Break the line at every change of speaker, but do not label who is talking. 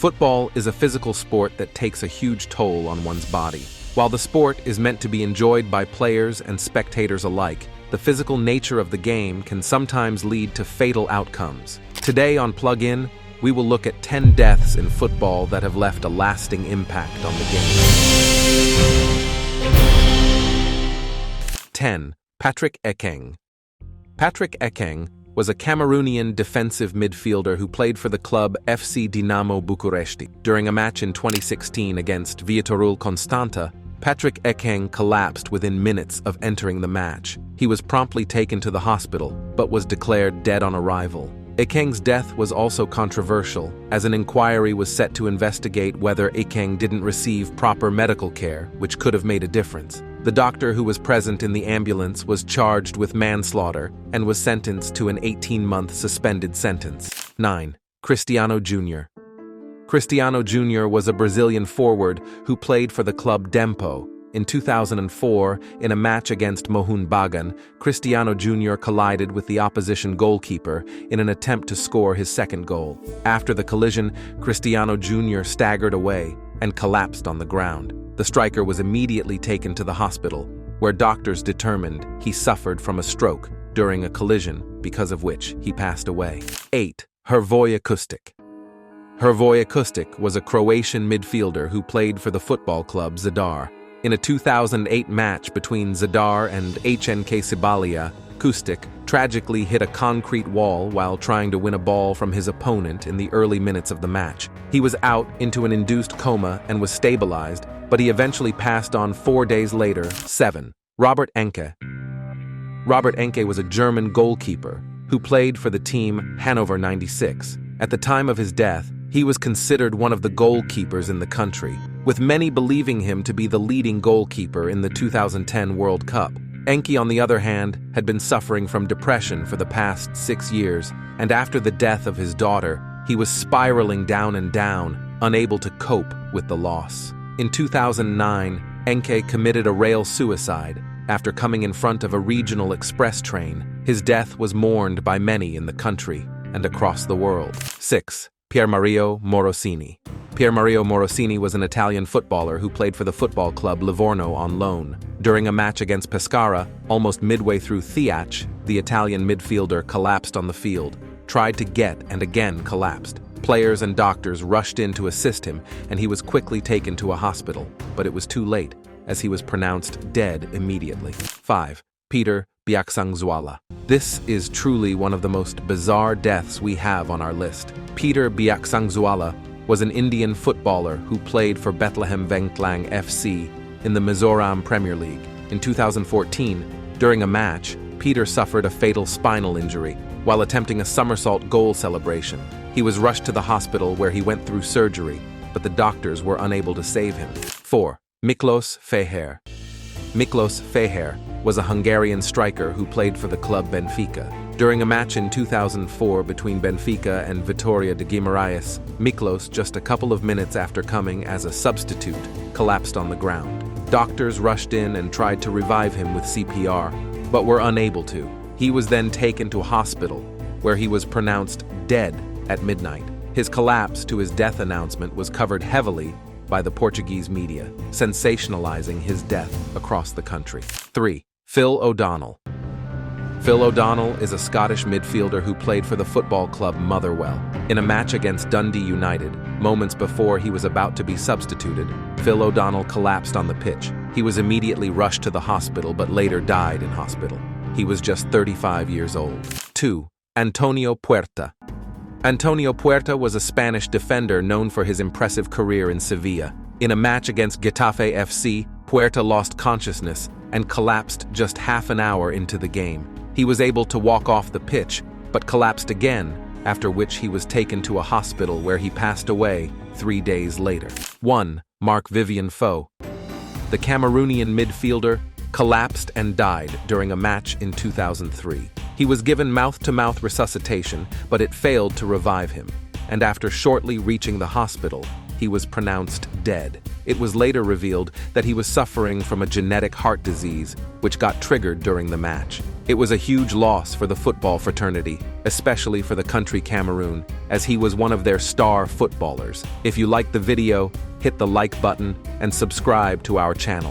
Football is a physical sport that takes a huge toll on one's body. While the sport is meant to be enjoyed by players and spectators alike, the physical nature of the game can sometimes lead to fatal outcomes. Today on Plug In, we will look at 10 deaths in football that have left a lasting impact on the game. 10. Patrick Ekeng. Patrick Ekeng was a Cameroonian defensive midfielder who played for the club FC Dinamo Bucuresti. During a match in 2016 against Viitorul Constanta, Patrick Ekeng collapsed within minutes of entering the match. He was promptly taken to the hospital, but was declared dead on arrival. Ekeng's death was also controversial, as an inquiry was set to investigate whether Ekeng didn't receive proper medical care, which could have made a difference. The doctor who was present in the ambulance was charged with manslaughter and was sentenced to an 18-month suspended sentence. 9. Cristiano Junior. Cristiano Junior was a Brazilian forward who played for the club Dempo. In 2004, in a match against Mohun Bagan, Cristiano Junior collided with the opposition goalkeeper in an attempt to score his second goal. After the collision, Cristiano Junior staggered away and collapsed on the ground. The striker was immediately taken to the hospital, where doctors determined he suffered from a stroke during a collision, because of which he passed away. 8. Hrvoje Custic. Hrvoje Custic was a Croatian midfielder who played for the football club Zadar. In a 2008 match between Zadar and Enke Sibalia, Custic tragically hit a concrete wall while trying to win a ball from his opponent in the early minutes of the match. He was out into an induced coma and was stabilized, but he eventually passed on 4 days later. 7. Robert Enke. Robert Enke was a German goalkeeper who played for the team Hannover 96. At the time of his death, he was considered one of the goalkeepers in the country, with many believing him to be the leading goalkeeper in the 2010 World Cup. Enke, on the other hand, had been suffering from depression for the past 6 years, and after the death of his daughter, he was spiraling down and down, unable to cope with the loss. In 2009, Enke committed a rail suicide after coming in front of a regional express train. His death was mourned by many in the country and across the world. 6. Piermario Morosini. Piermario Morosini was an Italian footballer who played for the football club Livorno on loan. During a match against Pescara, almost midway through Thiac, the Italian midfielder collapsed on the field, tried to get and again collapsed. Players and doctors rushed in to assist him, and he was quickly taken to a hospital, but it was too late, as he was pronounced dead immediately. 5. Peter Biaksangzuala. This is truly one of the most bizarre deaths we have on our list. Peter Biaksangzuala was an Indian footballer who played for Bethlehem Vengtlang FC in the Mizoram Premier League. In 2014, during a match, Peter suffered a fatal spinal injury while attempting a somersault goal celebration. He was rushed to the hospital where he went through surgery, but the doctors were unable to save him. 4. Miklos Feher. Miklos Feher was a Hungarian striker who played for the club Benfica. During a match in 2004 between Benfica and Vitória de Guimarães, Miklos, just a couple of minutes after coming as a substitute, collapsed on the ground. Doctors rushed in and tried to revive him with CPR, but were unable to. He was then taken to a hospital, where he was pronounced dead at midnight. His collapse to his death announcement was covered heavily by the Portuguese media, sensationalizing his death across the country. 3. Phil O'Donnell. Phil O'Donnell is a Scottish midfielder who played for the football club Motherwell. In a match against Dundee United, moments before he was about to be substituted, Phil O'Donnell collapsed on the pitch. He was immediately rushed to the hospital but later died in hospital. He was just 35 years old. 2. Antonio Puerta. Antonio Puerta was a Spanish defender known for his impressive career in Sevilla. In a match against Getafe FC, Puerta lost consciousness and collapsed just half an hour into the game. He was able to walk off the pitch, but collapsed again, after which he was taken to a hospital where he passed away 3 days later. 1. Marc-Vivien Foe. The Cameroonian midfielder collapsed and died during a match in 2003. He was given mouth-to-mouth resuscitation, but it failed to revive him, and after shortly reaching the hospital, he was pronounced dead. It was later revealed that he was suffering from a genetic heart disease, which got triggered during the match. It was a huge loss for the football fraternity, especially for the country Cameroon, as he was one of their star footballers. If you liked the video, hit the like button and subscribe to our channel.